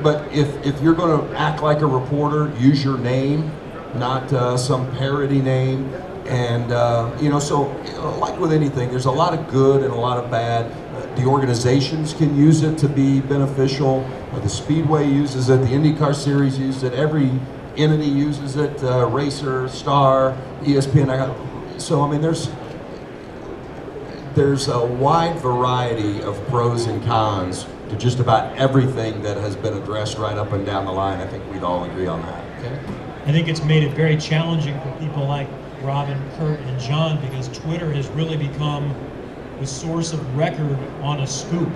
but if you're going to act like a reporter, use your name, not some parody name. And you know, so like with anything, there's a lot of good and a lot of bad. The organizations can use it to be beneficial. The Speedway uses it. The IndyCar Series uses it. Every entity uses it. Racer, Star, ESPN. So I mean, there's a wide variety of pros and cons to just about everything that has been addressed right up and down the line. I think we'd all agree on that. Okay? I think it's made it very challenging for people like Robin, Curt, and John, because Twitter has really become the source of record on a scoop.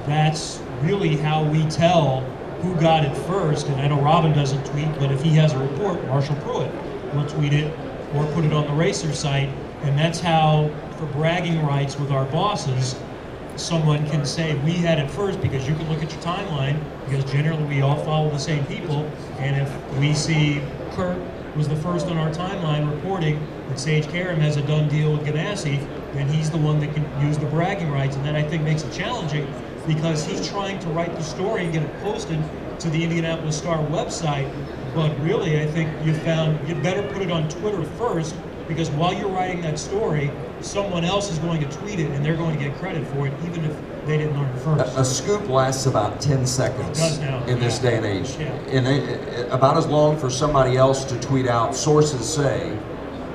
That's really how we tell who got it first. And I know Robin doesn't tweet, but if he has a report, Marshall Pruitt will tweet it or put it on the racer site. And that's how, for bragging rights with our bosses, someone can say we had it first, because you can look at your timeline, because generally we all follow the same people. And if we see Curt was the first on our timeline reporting that Sage Karam has a done deal with Ganassi, then he's the one that can use the bragging rights. And that, I think, makes it challenging, because he's trying to write the story and get it posted to the Indianapolis Star website. But really, I think you better put it on Twitter first, because while you're writing that story, someone else is going to tweet it and they're going to get credit for it, even if they didn't learn it first. A scoop lasts about 10 seconds in this day and age. Yeah. And about as long for somebody else to tweet out, sources say,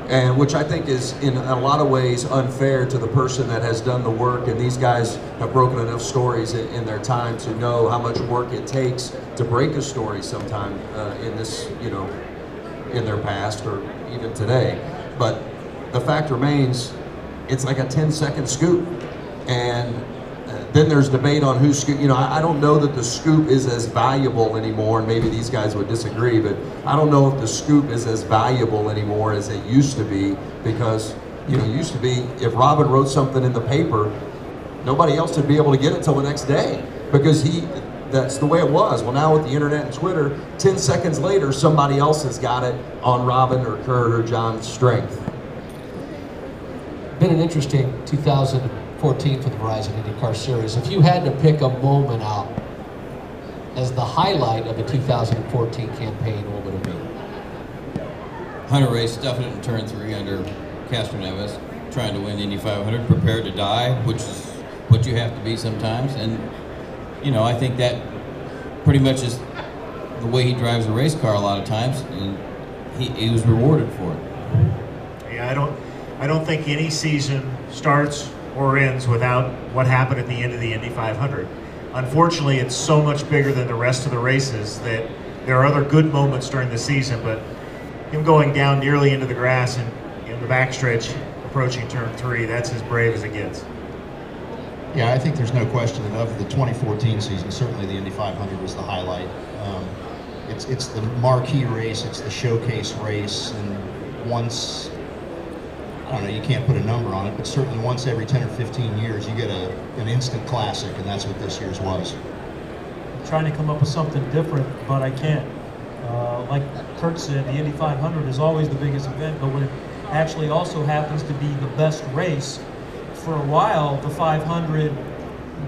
and which I think is in a lot of ways unfair to the person that has done the work. And these guys have broken enough stories in their time to know how much work it takes to break a story sometime in this, you know, in their past or even today. But the fact remains, it's like a 10-second scoop. And then there's debate on who's scoop. You know, I don't know that the scoop is as valuable anymore, and maybe these guys would disagree, but I don't know if the scoop is as valuable anymore as it used to be, because, you know, it used to be if Robin wrote something in the paper, nobody else would be able to get it till the next day, because that's the way it was. Well, now with the internet and Twitter, 10 seconds later, somebody else has got it on Robin or Curt or John's strength. Been an interesting 2014 for the Verizon IndyCar Series. If you had to pick a moment out as the highlight of the 2014 campaign, what would it be? Hunter race, stuffing it in turn 3 under Castroneves, trying to win the Indy 500, prepared to die, which is what you have to be sometimes. And you know, I think that pretty much is the way he drives a race car a lot of times, and he was rewarded for it. Yeah, I don't think any season starts or ends without what happened at the end of the Indy 500. Unfortunately, it's so much bigger than the rest of the races that there are other good moments during the season, but him going down nearly into the grass and in the backstretch approaching turn 3, that's as brave as it gets. Yeah, I think there's no question that of the 2014 season, certainly the Indy 500 was the highlight. It's the marquee race, it's the showcase race, and once, I don't know, you can't put a number on it, but certainly once every 10 or 15 years you get an instant classic, and that's what this year's was. I'm trying to come up with something different, but I can't. Like Curt said, the Indy 500 is always the biggest event, but when it actually also happens to be the best race, for a while, the 500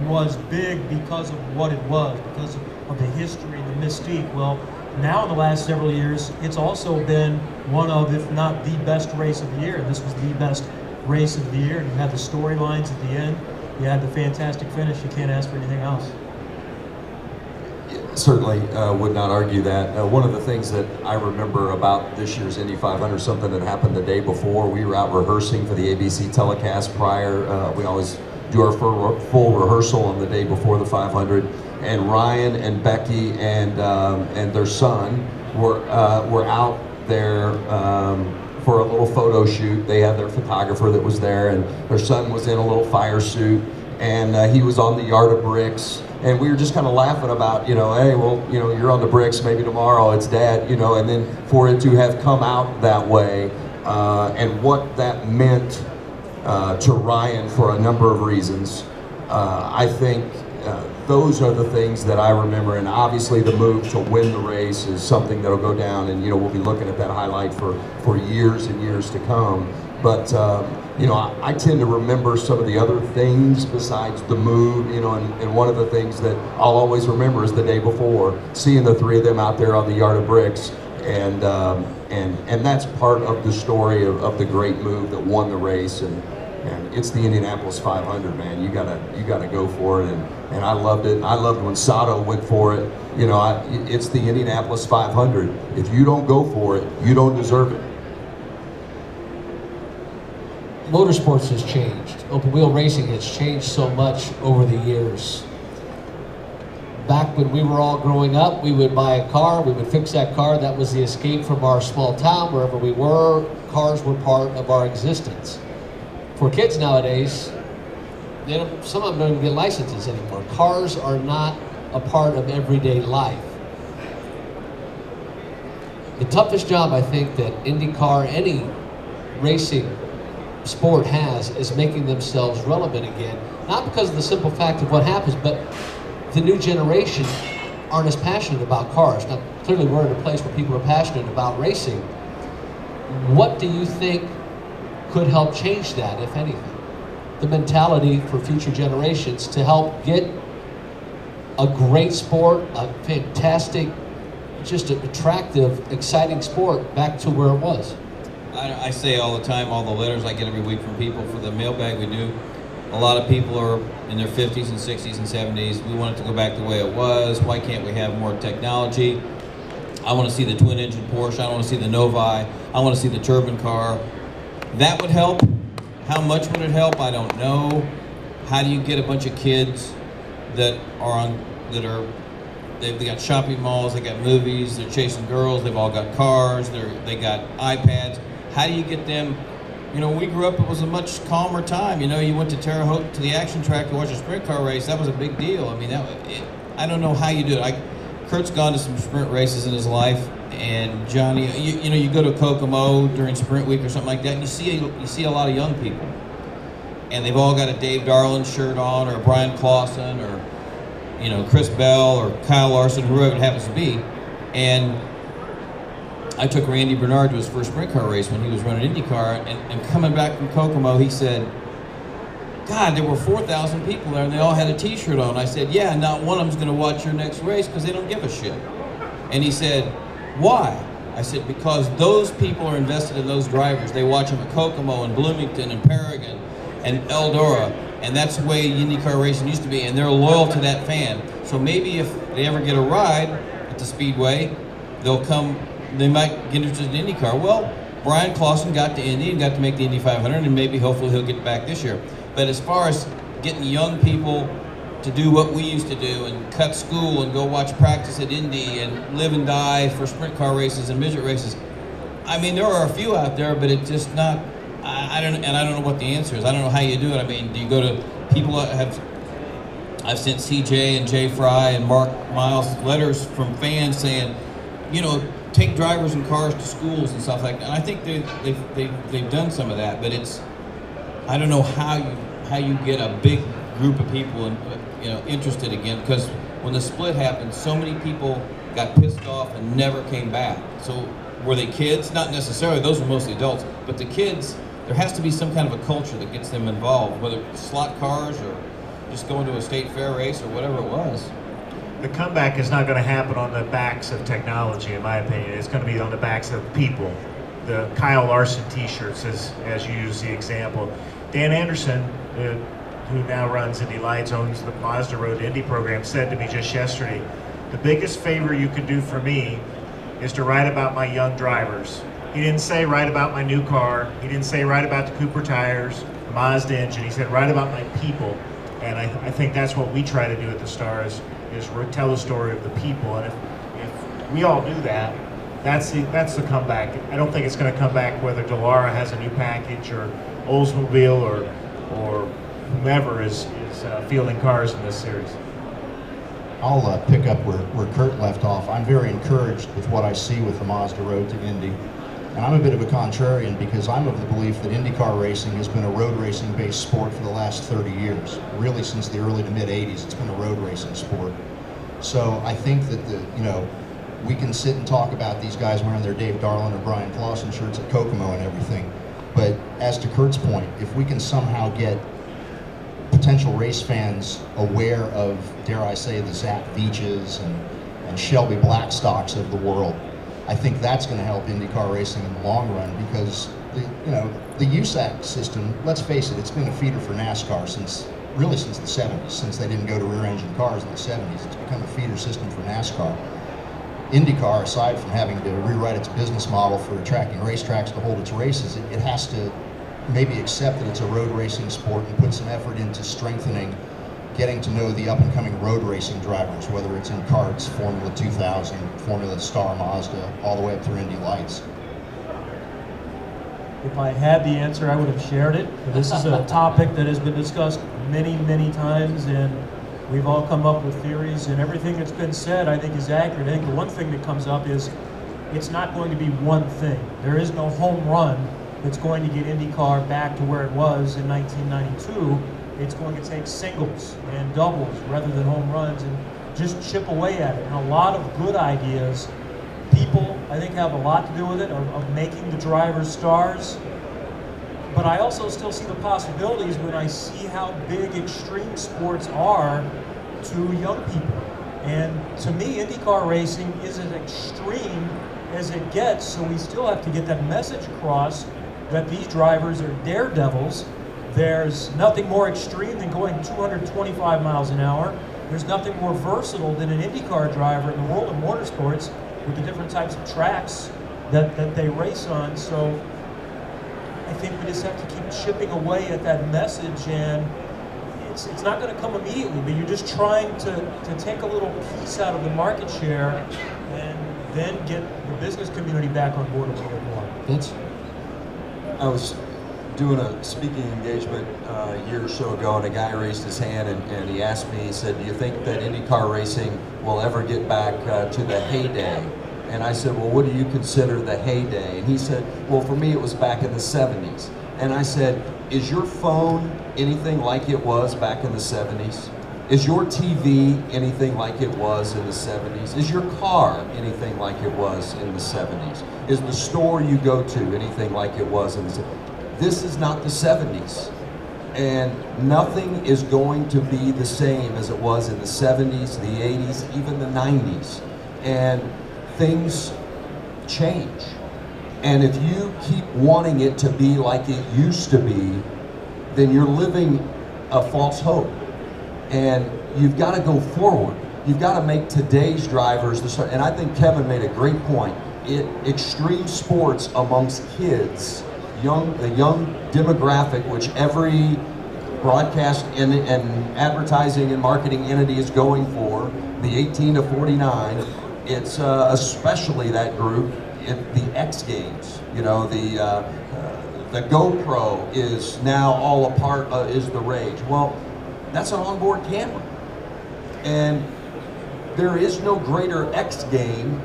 was big because of what it was, because of the history, the mystique. Well, now in the last several years, it's also been one of, if not the best race of the year. This was the best race of the year. You had the storylines at the end. You had the fantastic finish. You can't ask for anything else. Certainly would not argue that. One of the things that I remember about this year's Indy 500, something that happened the day before, we were out rehearsing for the ABC telecast prior. We always do our full rehearsal on the day before the 500. And Ryan and Becky and their son were out there for a little photo shoot. They had their photographer that was there, and their son was in a little fire suit, and he was on the yard of bricks. And we were just kind of laughing about, you know, hey, well, you know, you're on the bricks, maybe tomorrow it's Dad, you know, and then for it to have come out that way, and what that meant to Ryan for a number of reasons, I think those are the things that I remember. And obviously the move to win the race is something that'll go down, and, you know, we'll be looking at that highlight for years and years to come. But you know, I tend to remember some of the other things besides the move, you know, and one of the things that I'll always remember is the day before, seeing the three of them out there on the yard of bricks, and that's part of the story of the great move that won the race, and it's the Indianapolis 500, man. You gotta go for it, and I loved it. I loved when Sato went for it. You know, it's the Indianapolis 500. If you don't go for it, you don't deserve it. Motorsports has changed. Open wheel racing has changed so much over the years. Back when we were all growing up, we would buy a car, we would fix that car. That was the escape from our small town, wherever we were. Cars were part of our existence. For kids nowadays, some of them don't even get licenses anymore. Cars are not a part of everyday life. The toughest job I think that IndyCar, any racing sport has, is making themselves relevant again. Not because of the simple fact of what happens, but the new generation aren't as passionate about cars. Now, clearly we're in a place where people are passionate about racing. What do you think could help change that, if anything? The mentality for future generations to help get a great sport, a fantastic, just an attractive, exciting sport back to where it was. I say all the time, all the letters I get every week from people for the mailbag we do, a lot of people are in their 50s and 60s and 70s. We want it to go back the way it was. Why can't we have more technology? I want to see the twin-engine Porsche. I want to see the Novi. I want to see the turbine car. That would help. How much would it help? I don't know. How do you get a bunch of kids that they've got shopping malls, they got movies, they're chasing girls, they've all got cars, they got iPads. How do you get them? You know, when we grew up, it was a much calmer time. You know, you went to Terre Haute to the action track to watch a sprint car race. That was a big deal. I mean, I don't know how you do it. Kurt's gone to some sprint races in his life, and Johnny, you know, you go to Kokomo during sprint week or something like that, and you see a lot of young people, and they've all got a Dave Darland shirt on, or a Brian Clausen, or you know, Chris Bell, or Kyle Larson, whoever it happens to be. And I took Randy Bernard to his first sprint car race when he was running IndyCar, and coming back from Kokomo, he said, God, there were 4,000 people there and they all had a t-shirt on. I said, yeah, not one of them's gonna watch your next race because they don't give a shit. And he said, why? I said, because those people are invested in those drivers. They watch them at Kokomo and Bloomington and Paragon and Eldora, and that's the way IndyCar racing used to be, and they're loyal to that fan. So maybe if they ever get a ride at the Speedway, they might get interested in IndyCar. Well, Brian Clausen got to Indy and got to make the Indy 500, and maybe hopefully he'll get back this year. But as far as getting young people to do what we used to do and cut school and go watch practice at Indy and live and die for sprint car races and midget races, I mean, there are a few out there, but it's just not, I don't know what the answer is. I don't know how you do it. I mean, do you go to people that I've sent CJ and Jay Fry and Mark Miles letters from fans saying, you know, take drivers and cars to schools and stuff like that. And I think they've done some of that, but I don't know how you get a big group of people interested again, because when the split happened, so many people got pissed off and never came back. So were they kids? Not necessarily, those were mostly adults, but the kids, there has to be some kind of a culture that gets them involved, whether it's slot cars or just going to a state fair race or whatever it was. The comeback is not going to happen on the backs of technology, in my opinion. It's going to be on the backs of people. The Kyle Larson t-shirts, as you use the example. Dan Anderson, who now runs Indy Lights, owns the Mazda Road to Indy program, said to me just yesterday, the biggest favor you could do for me is to write about my young drivers. He didn't say write about my new car. He didn't say write about the Cooper tires, the Mazda engine. He said write about my people. And I think that's what we try to do at the Star is tell the story of the people. And if we all do that, that's the comeback. I don't think it's going to come back whether Dallara has a new package or Oldsmobile or whomever is fielding cars in this series. I'll pick up where Curt left off. I'm very encouraged with what I see with the Mazda Road to Indy. And I'm a bit of a contrarian because I'm of the belief that IndyCar racing has been a road racing based sport for the last 30 years. Really since the early to mid 80s, it's been a road racing sport. So I think that we can sit and talk about these guys wearing their Dave Darland or Brian Clausen shirts at Kokomo and everything. But as to Curt's point, if we can somehow get potential race fans aware of, dare I say, the Zach Veaches and Shelby Blackstocks of the world, I think that's going to help IndyCar racing in the long run, because the USAC system, let's face it, it's been a feeder for NASCAR since the 70s, since they didn't go to rear-engine cars in the 70s. It's become a feeder system for NASCAR. IndyCar, aside from having to rewrite its business model for attracting racetracks to hold its races, it has to maybe accept that it's a road racing sport and put some effort into strengthening, getting to know the up-and-coming road racing drivers, whether it's in karts, Formula 2000, Formula Star Mazda, all the way up through Indy Lights. If I had the answer, I would have shared it. This is a topic that has been discussed many, many times, and we've all come up with theories, and everything that's been said, I think, is accurate. I think the one thing that comes up is it's not going to be one thing. There is no home run that's going to get IndyCar back to where it was in 1992. It's going to take singles and doubles rather than home runs and just chip away at it. And a lot of good ideas, people, I think, have a lot to do with it, of making the drivers stars. But I also still see the possibilities when I see how big extreme sports are to young people. And to me, IndyCar racing is as extreme as it gets, so we still have to get that message across that these drivers are daredevils. There's nothing more extreme than going 225 miles an hour. There's nothing more versatile than an IndyCar driver in the world of motorsports with the different types of tracks that they race on. So I think we just have to keep chipping away at that message, and it's not going to come immediately, but you're just trying to take a little piece out of the market share and then get the business community back on board a little bit more. Vince? I was doing a speaking engagement a year or so ago, and a guy raised his hand and he asked me, he said, do you think that IndyCar racing will ever get back to the heyday? And I said, well, what do you consider the heyday? And he said, well, for me, it was back in the 70s. And I said, is your phone anything like it was back in the 70s? Is your TV anything like it was in the 70s? Is your car anything like it was in the 70s? Is the store you go to anything like it was in the 70s? This is not the 70s. And nothing is going to be the same as it was in the 70s, the 80s, even the 90s. And things change. And if you keep wanting it to be like it used to be, then you're living a false hope. And you've got to go forward. You've got to make today's drivers the start. And I think Kevin made a great point. Extreme sports amongst kids, the young demographic, which every broadcast and advertising and marketing entity is going for, the 18 to 49, it's especially that group, the X Games. You know, the GoPro is now all a part of, is the rage. Well, that's an onboard camera. And there is no greater X game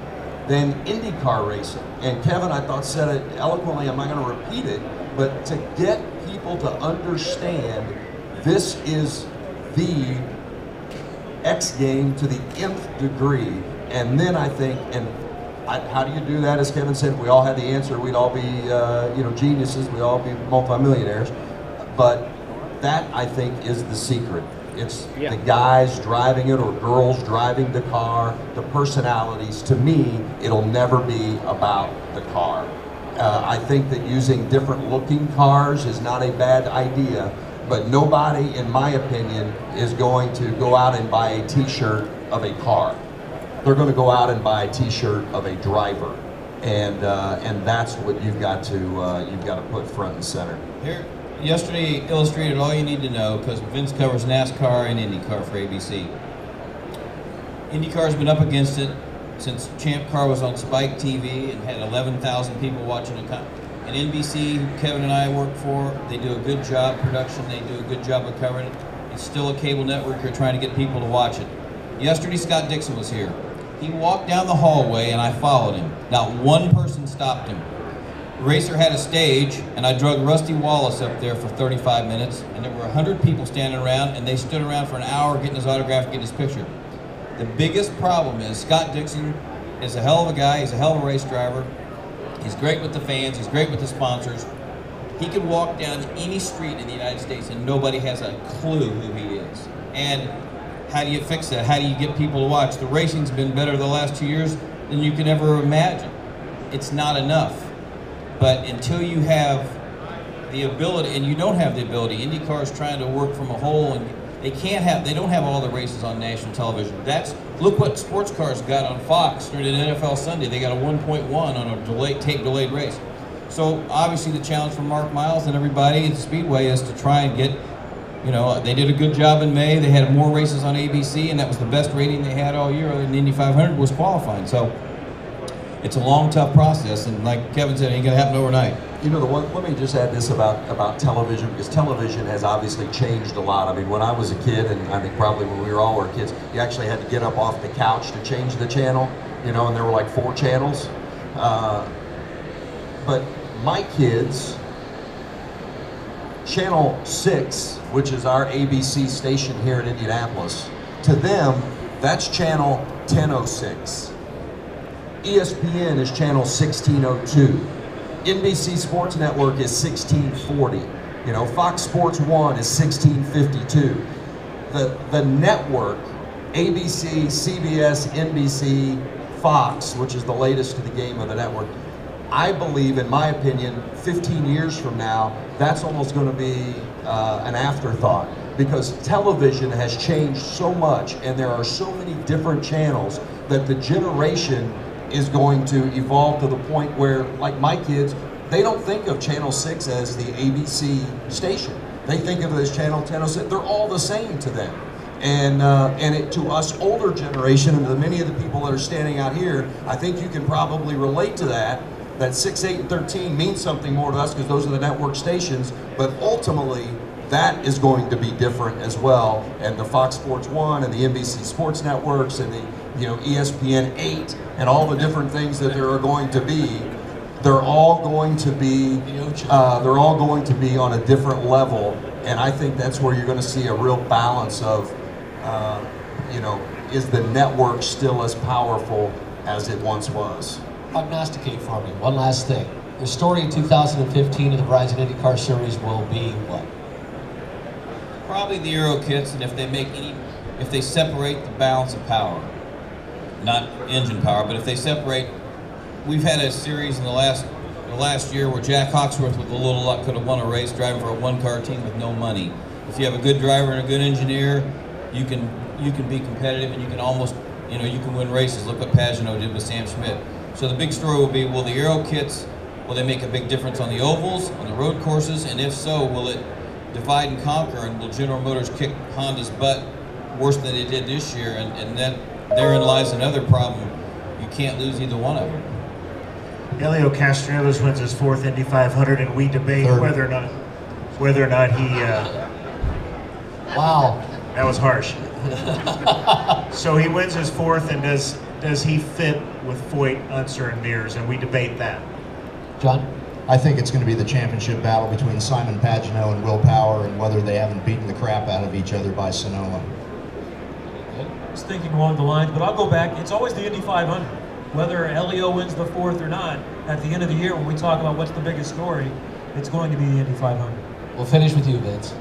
than IndyCar racing. And Kevin, I thought, said it eloquently. I'm not going to repeat it, but to get people to understand this is the X game to the nth degree. And then I think, how do you do that? As Kevin said, if we all had the answer, we'd all be geniuses, we'd all be multimillionaires. But that, I think, is the secret. It's the guys driving it or girls driving the car, the personalities. To me, it'll never be about the car. I think that using different looking cars is not a bad idea, but nobody, in my opinion, is going to go out and buy a t-shirt of a car. They're going to go out and buy a t-shirt of a driver. And that's what you've got to put front and center. Here. Yesterday illustrated all you need to know, because Vince covers NASCAR and IndyCar for ABC. IndyCar's been up against it since Champ Car was on Spike TV and had 11,000 people watching it. And NBC, who Kevin and I work for, they do a good job production. They do a good job of covering it. It's still a cable network. They're trying to get people to watch it. Yesterday, Scott Dixon was here. He walked down the hallway and I followed him. Not one person stopped him. The racer had a stage, and I drug Rusty Wallace up there for 35 minutes, and there were 100 people standing around, and they stood around for an hour getting his autograph, getting his picture. The biggest problem is Scott Dixon is a hell of a guy. He's a hell of a race driver. He's great with the fans. He's great with the sponsors. He could walk down any street in the United States and nobody has a clue who he is. And how do you fix that? How do you get people to watch? The racing's been better the last 2 years than you can ever imagine. It's not enough. But until you have the ability, and you don't have the ability, IndyCar is trying to work from a whole, and they don't have all the races on national television. Look what sports cars got on Fox during an NFL Sunday. They got a 1.1 on a tape delayed race. So obviously the challenge for Mark Miles and everybody at the Speedway is to try and get, they did a good job in May. They had more races on ABC, and that was the best rating they had all year, other than the Indy 500 was qualifying. So it's a long, tough process, and like Kevin said, it ain't gonna happen overnight. Let me just add this about television, because television has obviously changed a lot. I mean, when I was a kid, and I think probably when we all were kids, you actually had to get up off the couch to change the channel, and there were like 4 channels. But my kids, Channel 6, which is our ABC station here in Indianapolis, to them, that's Channel 1006. ESPN is Channel 1602. NBC Sports Network is 1640. Fox Sports 1 is 1652. The network, ABC, CBS, NBC, Fox, which is the latest to the game of the network, I believe, in my opinion, 15 years from now, that's almost going to be an afterthought, because television has changed so much and there are so many different channels that the generation is going to evolve to the point where, like my kids, they don't think of Channel 6 as the ABC station. They think of it as Channel 1006. They're all the same to them. And to us older generation, and to many of the people that are standing out here, I think you can probably relate to that 6, 8, and 13 means something more to us because those are the network stations, but ultimately that is going to be different as well. And the Fox Sports 1 and the NBC Sports Networks and the ESPN 8 and all the different things that there are going to be, they're all going to be on a different level. And I think that's where you're going to see a real balance of, is the network still as powerful as it once was? Prognosticate for me. One last thing. The story in 2015 of the Verizon IndyCar Series will be what? Probably the Aero kits, and if they separate the balance of power, not engine power, but if they separate, we've had a series in the last year where Jack Hawksworth, with a little luck, could have won a race driving for a one-car team with no money. If you have a good driver and a good engineer, you can be competitive, and you can almost, you can win races. Look what Pagano did with Sam Schmidt. So the big story will be, will the Aero kits, will they make a big difference on the ovals, on the road courses, and if so, will it divide and conquer, and will General Motors kick Honda's butt worse than it did this year? And then therein lies another problem. You can't lose either one of them. Helio Castroneves wins his 4th Indy 500, and we debate whether or not he. Wow, that was harsh. So he wins his 4th, and does he fit with Foyt, Unser, and Mears? And we debate that. John? I think it's going to be the championship battle between Simon Pagenaud and Will Power, and whether they haven't beaten the crap out of each other by Sonoma. I was thinking along the lines, but I'll go back. It's always the Indy 500. Whether Helio wins the 4th or not, at the end of the year, when we talk about what's the biggest story, it's going to be the Indy 500. We'll finish with you, Vince.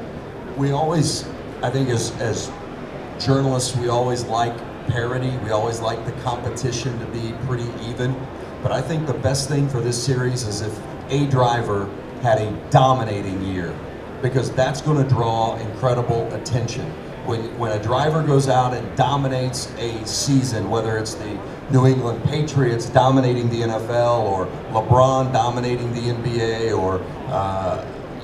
We always, I think as journalists, we always like parity. We always like the competition to be pretty even. But I think the best thing for this series is if a driver had a dominating year, because that's going to draw incredible attention. When a driver goes out and dominates a season, whether it's the New England Patriots dominating the NFL, or LeBron dominating the NBA, or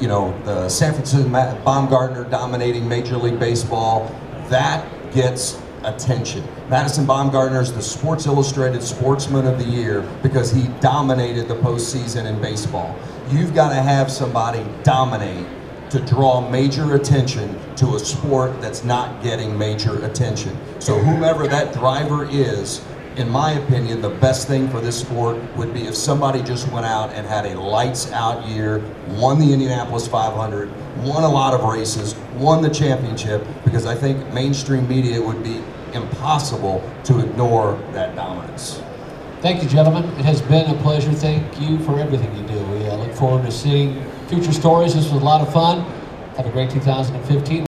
the San Francisco Baumgartner dominating Major League Baseball, that gets attention. Madison Baumgartner is the Sports Illustrated Sportsman of the Year because he dominated the postseason in baseball. You've got to have somebody dominate to draw major attention to a sport that's not getting major attention. So whomever that driver is, in my opinion, the best thing for this sport would be if somebody just went out and had a lights out year, won the Indianapolis 500, won a lot of races, won the championship, because I think mainstream media would be impossible to ignore that dominance. Thank you, gentlemen. It has been a pleasure. Thank you for everything you do. We look forward to seeing future stories. This was a lot of fun. Have a great 2015.